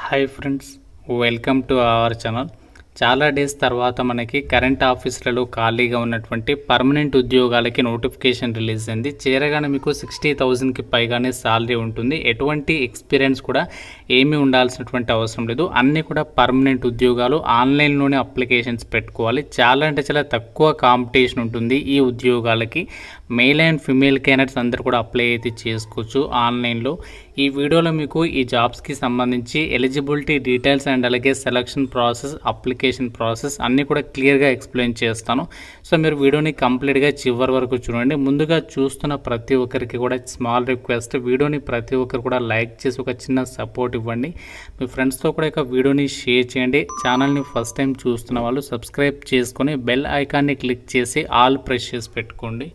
Hi friends, welcome to our channel. చాలా days తర్వాత మనకి కరెంట్ ఆఫీసులలో ఖాళీగా ఉన్నటువంటి పర్మనెంట్ ఉద్యోగాలకి నోటిఫికేషన్ రిలీజ్ అయింది. చేరగానే మీకు 60,000కి పైగానే శాలరీ ఉంటుంది. ఎటువంటి ఎక్స్పీరియన్స్ కూడా ఏమీ ఉండాల్సినటువంటి అవసరం లేదు. అన్నీ కూడా పర్మనెంట్ ఉద్యోగాలు. ఆన్లైన్లోనే అప్లికేషన్స్ పెట్టుకోవాలి. చాలా అంటే చాలా తక్కువ కాంపిటీషన్ ఉంటుంది ఈ ఉద్యోగాలకి. మేల్ అండ్ ఫిమేల్ క్యాండిడేట్స్ అందరూ కూడా అప్లై అయితే చేసుకోవచ్చు ఆన్లైన్లో. ఈ వీడియోలో మీకు ఈ జాబ్స్కి సంబంధించి ఎలిజిబిలిటీ డీటెయిల్స్ అండ్ అలాగే సెలక్షన్ ప్రాసెస్, అప్లికేషన్ ప్రాసెస్ అన్నీ కూడా క్లియర్గా ఎక్స్ప్లెయిన్ చేస్తాను. సో మీరు వీడియోని కంప్లీట్గా చివరి వరకు చూడండి. ముందుగా చూస్తున్న ప్రతి ఒక్కరికి కూడా స్మాల్ రిక్వెస్ట్, వీడియోని ప్రతి ఒక్కరు కూడా లైక్ చేసి ఒక చిన్న సపోర్ట్ ఇవ్వండి. మీ ఫ్రెండ్స్తో కూడా ఇక వీడియోని షేర్ చేయండి. ఛానల్ని ఫస్ట్ టైం చూస్తున్న వాళ్ళు సబ్స్క్రైబ్ చేసుకొని బెల్ ఐకాన్ని క్లిక్ చేసి ఆల్ ప్రెస్ చేసి పెట్టుకోండి.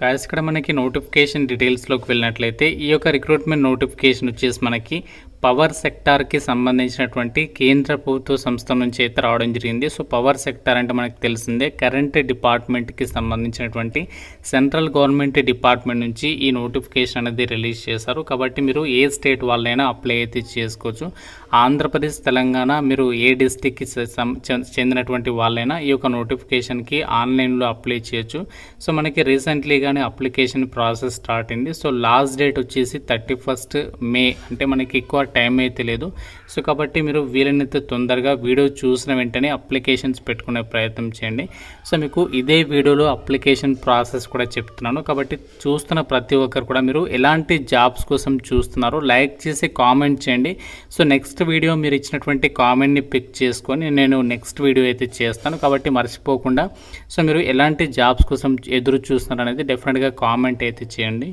గాయస్, ఇక్కడ మనకి నోటిఫికేషన్ డీటెయిల్స్లోకి వెళ్ళినట్లయితే ఈ యొక్క రిక్రూట్మెంట్ నోటిఫికేషన్ వచ్చేసి మనకి పవర్ సెక్టార్కి సంబంధించినటువంటి కేంద్ర ప్రభుత్వ సంస్థ నుంచి అయితే రావడం జరిగింది. సో పవర్ సెక్టార్ అంటే మనకు తెలిసిందే, కరెంట్ డిపార్ట్మెంట్కి సంబంధించినటువంటి సెంట్రల్ గవర్నమెంట్ డిపార్ట్మెంట్ నుంచి ఈ నోటిఫికేషన్ అనేది రిలీజ్ చేశారు. కాబట్టి మీరు ఏ స్టేట్ వాళ్ళైనా అప్లై అయితే చేసుకోవచ్చు. ఆంధ్రప్రదేశ్, తెలంగాణ, మీరు ఏ డిస్టిక్కి చెందినటువంటి వాళ్ళైనా ఈ యొక్క నోటిఫికేషన్కి ఆన్లైన్లో అప్లై చేయొచ్చు. సో మనకి రీసెంట్లీగానే అప్లికేషన్ ప్రాసెస్ స్టార్ట్ అయింది. సో లాస్ట్ డేట్ వచ్చేసి 31 మే, అంటే మనకి ఎక్కువ టైం అయితే లేదు. సో కాబట్టి మీరు వీలైనంత తొందరగా వీడియో చూసిన వెంటనే అప్లికేషన్స్ పెట్టుకునే ప్రయత్నం చేయండి. సో మీకు ఇదే వీడియోలో అప్లికేషన్ ప్రాసెస్ కూడా చెప్తున్నాను. కాబట్టి చూస్తున్న ప్రతి ఒక్కరు కూడా మీరు ఎలాంటి జాబ్స్ కోసం చూస్తున్నారో లైక్ చేసి కామెంట్ చేయండి. సో నెక్స్ట్ వీడియో మీరు ఇచ్చినటువంటి కామెంట్ని పిక్ చేసుకొని నేను నెక్స్ట్ వీడియో అయితే చేస్తాను. కాబట్టి మర్చిపోకుండా సో మీరు ఎలాంటి జాబ్స్ కోసం ఎదురు చూస్తున్నారు అనేది డెఫినెట్గా కామెంట్ అయితే చేయండి.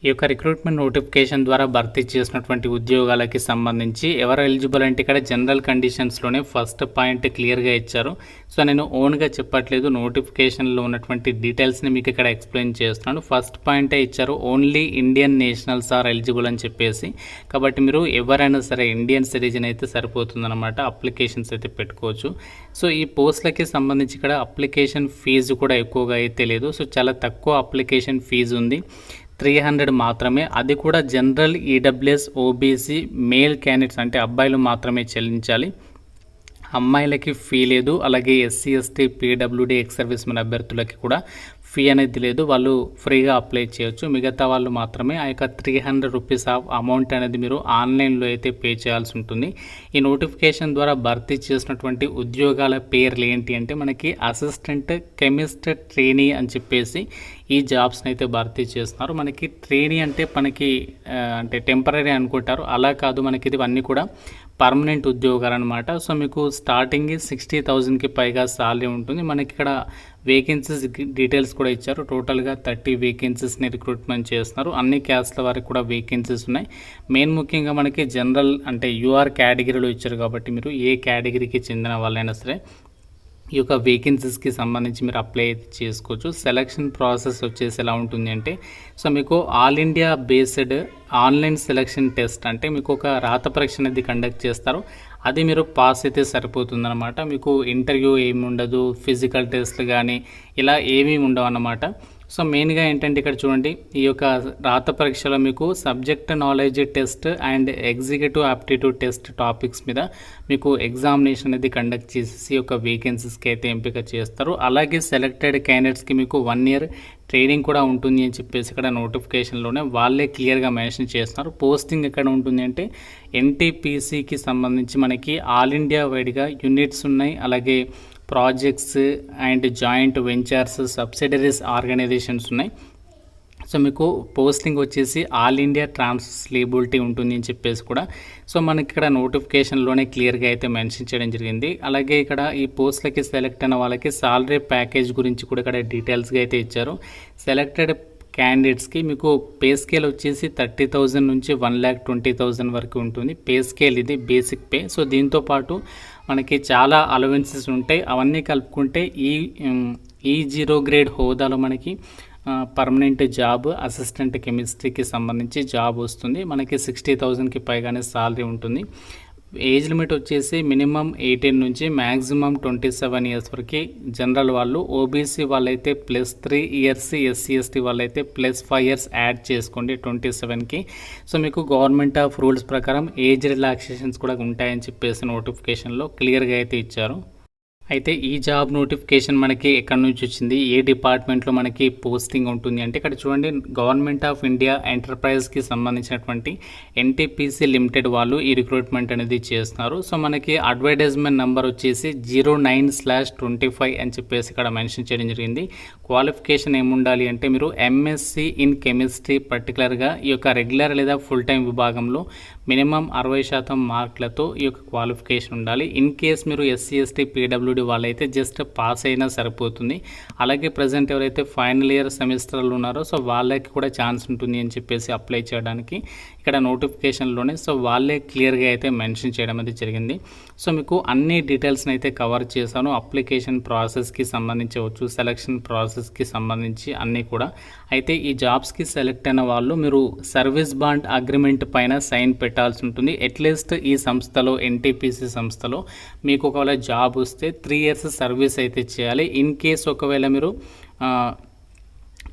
ఈ యొక్క రిక్రూట్మెంట్ నోటిఫికేషన్ ద్వారా భర్తీ చేసినటువంటి ఉద్యోగాలకి సంబంధించి ఎవరు ఎలిజిబుల్ అంటే ఇక్కడ జనరల్ కండిషన్స్లోనే ఫస్ట్ పాయింట్ క్లియర్గా ఇచ్చారు. సో నేను ఓన్గా చెప్పట్లేదు, నోటిఫికేషన్లో ఉన్నటువంటి డీటెయిల్స్ని మీకు ఇక్కడ ఎక్స్ప్లెయిన్ చేస్తున్నాను. ఫస్ట్ పాయింటే ఇచ్చారు, only Indian nationals are eligible అని చెప్పేసి. కాబట్టి మీరు ఎవరైనా సరే ఇండియన్ సిటిజన్ అయితే సరిపోతుందన్నమాట, అప్లికేషన్స్ అయితే పెట్టుకోవచ్చు. సో ఈ పోస్టులకి సంబంధించి ఇక్కడ అప్లికేషన్ ఫీజు కూడా ఎక్కువగా అయితే లేదు. సో చాలా తక్కువ అప్లికేషన్ ఫీజు ఉంది, 300 మాత్రమే. అది కూడా general, EWS, OBC, male candidates అంటే అబ్బాయిలు మాత్రమే చెల్లించాలి. అమ్మాయిలకి ఫీ లేదు. అలాగే SC, ST, PWD, ex service men అభ్యర్థులకి కూడా ఫీ అనేది లేదు, వాళ్ళు ఫ్రీగా అప్లై చేయొచ్చు. మిగతా వాళ్ళు మాత్రమే ఆ యొక్క 300 రూపీస్ ఆఫ్ అమౌంట్ అనేది మీరు ఆన్లైన్లో అయితే పే చేయాల్సి ఉంటుంది. ఈ నోటిఫికేషన్ ద్వారా భర్తీ చేసినటువంటి ఉద్యోగాల పేర్లు ఏంటి అంటే మనకి అసిస్టెంట్ కెమిస్ట్ ట్రైనీ అని చెప్పేసి ఈ జాబ్స్ని అయితే భర్తీ చేస్తున్నారు. మనకి ట్రైనీ అంటే మనకి అంటే టెంపరీ అనుకుంటారు, అలా కాదు. మనకి ఇది అన్నీ కూడా పర్మనెంట్ ఉద్యోగాలు అనమాట. సో మీకు స్టార్టింగ్ 60,000కి పైగా శాలరీ ఉంటుంది. మనకి ఇక్కడ వేకెన్సీస్ డీటెయిల్స్ కూడా ఇచ్చారు. టోటల్గా 30 వేకెన్సీస్ని రిక్రూట్మెంట్ చేస్తున్నారు. అన్ని క్యాస్ట్ల వరకు కూడా వేకెన్సీస్ ఉన్నాయి. మెయిన్ ముఖ్యంగా మనకి జనరల్ అంటే యూఆర్ కేటగిరీలో ఇచ్చారు. కాబట్టి మీరు ఏ కేటగిరీకి చెందిన వాళ్ళైనా సరే ఈ యొక్క వేకెన్సీస్కి సంబంధించి మీరు అప్లై చేసుకోవచ్చు. సెలక్షన్ ప్రాసెస్ వచ్చేసి ఎలా ఉంటుంది అంటే సో మీకు all India based online selection test, అంటే మీకు ఒక రాత పరీక్ష అనేది కండక్ట్ చేస్తారు. అది మీరు పాస్ అయితే సరిపోతుందన్నమాట. మీకు ఇంటర్వ్యూ ఏమి ఉండదు, ఫిజికల్ టెస్ట్లు కానీ ఇలా ఏమీ ఉండవు అన్నమాట. సో మెయిన్గా ఏంటంటే ఇక్కడ చూడండి, ఈ యొక్క రాత పరీక్షలో మీకు subject knowledge test and executive aptitude test topics మీద మీకు ఎగ్జామినేషన్ అనేది కండక్ట్ చేసి ఒక వేకెన్సీస్కి అయితే ఎంపిక చేస్తారు. అలాగే సెలెక్టెడ్ క్యాండిడేట్స్కి మీకు 1 year ట్రైనింగ్ కూడా ఉంటుంది అని చెప్పేసి ఇక్కడ నోటిఫికేషన్లోనే వాళ్ళే క్లియర్గా మెన్షన్ చేస్తున్నారు. పోస్టింగ్ ఎక్కడ ఉంటుంది అంటే ఎన్టీపీసీకి సంబంధించి మనకి ఆల్ ఇండియా వైడ్గా యూనిట్స్ ఉన్నాయి. అలాగే projects and joint ventures, subsidiaries organisations ఉన్నాయి. సో మీకు పోస్టింగ్ వచ్చేసి ఆల్ ఇండియా ట్రాన్స్లేబిలిటీ ఉంటుంది అని చెప్పేసి కూడా సో మనకి ఇక్కడ నోటిఫికేషన్లోనే క్లియర్గా అయితే మెన్షన్ చేయడం జరిగింది. అలాగే ఇక్కడ ఈ పోస్టులకి సెలెక్ట్ అయిన వాళ్ళకి సాలరీ ప్యాకేజ్ గురించి కూడా ఇక్కడ డీటెయిల్స్గా అయితే ఇచ్చారు. సెలెక్టెడ్ క్యాండిడేట్స్కి మీకు పే స్కేల్ వచ్చేసి 30,000 నుంచి 1,20,000 వరకు ఉంటుంది. పే స్కేల్ ఇది బేసిక్ పే. సో దీంతోపాటు మనకి చాలా అలవెన్సెస్ ఉంటాయి. అవన్నీ కలుపుకుంటే ఈ 0 గ్రేడ్ హోదాలో మనకి పర్మనెంట్ జాబ్ అసిస్టెంట్ కెమిస్ట్రీకి సంబంధించి జాబ్ వస్తుంది. మనకి 60,000కి పైగానే శాలరీ ఉంటుంది. ఏజ్ లిమిట్ వచ్చేసి మినిమం 18 నుంచి మ్యాక్సిమం 27 ఇయర్స్ వరకు జనరల్ వాళ్ళు, ఓబీసీ వాళ్ళైతే +3 ఇయర్స్, ఎస్సీ ఎస్టీ వాళ్ళైతే +5 ఇయర్స్ యాడ్ చేసుకోండి 27కి. సో మీకు గవర్నమెంట్ ఆఫ్ రూల్స్ ప్రకారం ఏజ్ రిలాక్సేషన్స్ కూడా ఉంటాయని చెప్పేసి నోటిఫికేషన్లో క్లియర్గా అయితే ఇచ్చారు. అయితే ఈ జాబ్ నోటిఫికేషన్ మనకి ఎక్కడి నుంచి వచ్చింది, ఏ డిపార్ట్మెంట్లో మనకి పోస్టింగ్ ఉంటుంది అంటే ఇక్కడ చూడండి, గవర్నమెంట్ ఆఫ్ ఇండియా ఎంటర్ప్రైజ్కి సంబంధించినటువంటి ఎన్టీపీసీ లిమిటెడ్ వాళ్ళు ఈ రిక్రూట్మెంట్ అనేది చేస్తున్నారు. సో మనకి అడ్వర్టైజ్మెంట్ నెంబర్ వచ్చేసి 09/25 అని చెప్పేసి ఇక్కడ మెన్షన్ చేయడం జరిగింది. క్వాలిఫికేషన్ ఏముండాలి అంటే మీరు ఎంఎస్సి ఇన్ కెమిస్ట్రీ, పర్టికులర్గా ఈ యొక్క రెగ్యులర్ లేదా ఫుల్ టైం విభాగంలో మినిమం 60% మార్కులతో ఈ యొక్క క్వాలిఫికేషన్ ఉండాలి. ఇన్ కేస్ మీరు ఎస్సీ ఎస్టీ పీడబ్ల్యూడి వాళ్ళైతే జస్ట్ పాస్ అయినా సరిపోతుంది. అలాగే ప్రజెంట్ ఎవరైతే ఫైనల్ ఇయర్ సెమిస్టర్లు ఉన్నారో సో వాళ్ళకి కూడా ఛాన్స్ ఉంటుంది అని చెప్పేసి అప్లై చేయడానికి ఇక్కడ నోటిఫికేషన్లోనే సో వాళ్ళే క్లియర్గా అయితే మెన్షన్ చేయడం అయితే జరిగింది. సో మీకు అన్ని డీటెయిల్స్ని అయితే కవర్ చేశాను. అప్లికేషన్ ప్రాసెస్కి సంబంధించవచ్చు, సెలక్షన్ ప్రాసెస్కి సంబంధించి అన్నీ కూడా. అయితే ఈ జాబ్స్కి సెలెక్ట్ అయిన వాళ్ళు మీరు సర్వీస్ బాండ్ అగ్రిమెంట్ పైన సైన్ పెట్టాల్సి ఉంటుంది. అట్లీస్ట్ ఈ సంస్థలో, ఎన్టీపీసీ సంస్థలో మీకు ఒకవేళ జాబ్ వస్తే 3 ఇయర్స్ సర్వీస్ అయితే చేయాలి. ఇన్ కేస్ ఒకవేళ మీరు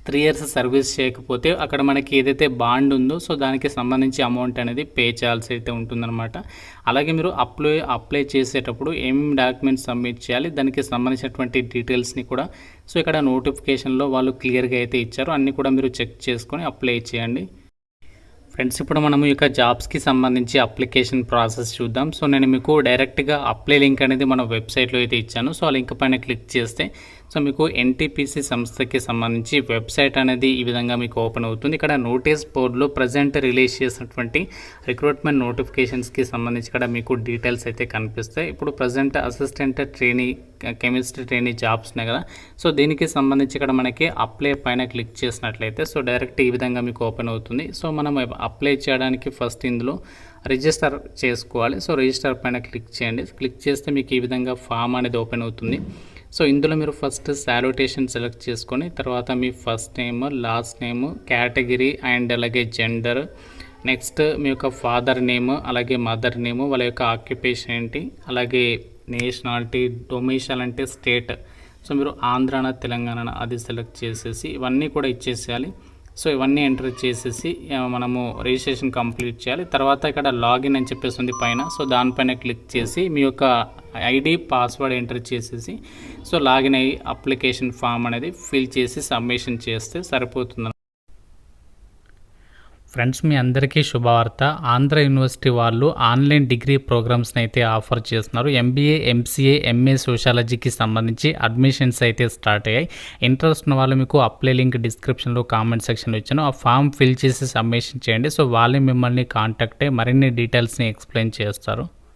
3 ఇయర్స్ సర్వీస్ చేయకపోతే అక్కడ మనకి ఏదైతే బాండ్ ఉందో సో దానికి సంబంధించి అమౌంట్ అనేది పే చేయాల్సి అయితే ఉంటుందన్నమాట. అలాగే మీరు అప్లై చేసేటప్పుడు ఏమేమి డాక్యుమెంట్స్ సబ్మిట్ చేయాలి, దానికి సంబంధించినటువంటి డీటెయిల్స్ని కూడా సో ఇక్కడ నోటిఫికేషన్లో వాళ్ళు క్లియర్గా అయితే ఇచ్చారు. అన్నీ కూడా మీరు చెక్ చేసుకొని అప్లై చేయండి. ఫ్రెండ్స్, ఇప్పుడు మనము ఈ యొక్క జాబ్స్కి సంబంధించి అప్లికేషన్ ప్రాసెస్ చూద్దాం. సో నేను మీకు డైరెక్ట్గా అప్లై లింక్ అనేది మన వెబ్సైట్లో అయితే ఇచ్చాను. సో ఆ లింక్ పైన క్లిక్ చేస్తే సో మీకు ఎన్టీపీసీ సంస్థకి సంబంధించి వెబ్సైట్ అనేది ఈ విధంగా మీకు ఓపెన్ అవుతుంది. ఇక్కడ నోటీస్ బోర్డులో ప్రజెంట్ రిలీజ్ చేసినటువంటి రిక్రూట్మెంట్ నోటిఫికేషన్స్కి సంబంధించి ఇక్కడ మీకు డీటెయిల్స్ అయితే కనిపిస్తాయి. ఇప్పుడు present assistant trainee, chemistry trainee jobs ఉన్నాయి కదా, సో దీనికి సంబంధించి ఇక్కడ మనకి అప్లై పైన క్లిక్ చేసినట్లయితే సో డైరెక్ట్ ఈ విధంగా మీకు ఓపెన్ అవుతుంది. సో మనం అప్లై చేయడానికి ఫస్ట్ ఇందులో రిజిస్టర్ చేసుకోవాలి. సో రిజిస్టర్ పైన క్లిక్ చేయండి. క్లిక్ చేస్తే మీకు ఈ విధంగా ఫామ్ అనేది ఓపెన్ అవుతుంది. సో ఇందులో మీరు ఫస్ట్ సాల్యుటేషన్ సెలెక్ట్ చేసుకొని తర్వాత మీ first name, last name, category and అలాగే జెండర్, నెక్స్ట్ మీ యొక్క ఫాదర్ నేమ్, అలాగే మదర్ నేమ్, వాళ్ళ యొక్క ఆక్యుపేషన్ ఏంటి, అలాగే నేషనాలిటీ, డొమిసైల్ అంటే స్టేట్, సో మీరు ఆంధ్రాన తెలంగాణ అది సెలెక్ట్ చేసేసి ఇవన్నీ కూడా ఇచ్చేసేయాలి. సో ఇవన్నీ ఎంటర్ చేసేసి మనము రిజిస్ట్రేషన్ కంప్లీట్ చేయాలి. తర్వాత ఇక్కడ లాగిన్ అని చెప్పేసి ఉంది పైన, సో దానిపైన క్లిక్ చేసి మీ యొక్క ఐడి, పాస్వర్డ్ ఎంటర్ చేసేసి సో లాగిన్ అయ్యి అప్లికేషన్ ఫామ్ అనేది ఫిల్ చేసి సబ్మిషన్ చేస్తే సరిపోతుంది. ఫ్రెండ్స్, మీ అందరికీ శుభవార్త. ఆంధ్ర యూనివర్సిటీ వాళ్ళు ఆన్లైన్ డిగ్రీ ప్రోగ్రామ్స్ని అయితే ఆఫర్ చేస్తున్నారు. ఎంబీఏ, ఎంసీఏ, ఎంఏ సోషాలజీకి సంబంధించి అడ్మిషన్స్ అయితే స్టార్ట్ అయ్యాయి. ఇంట్రెస్ట్ ఉన్న వాళ్ళు మీకు అప్లై లింక్ డిస్క్రిప్షన్లో కామెంట్ సెక్షన్లో ఇచ్చాను. ఆ ఫామ్ ఫిల్ చేసి సబ్మిషన్ చేయండి. సో వాళ్ళే మిమ్మల్ని కాంటాక్ట్ అయ్యి మరిన్ని డీటెయిల్స్ని ఎక్స్ప్లెయిన్ చేస్తారు.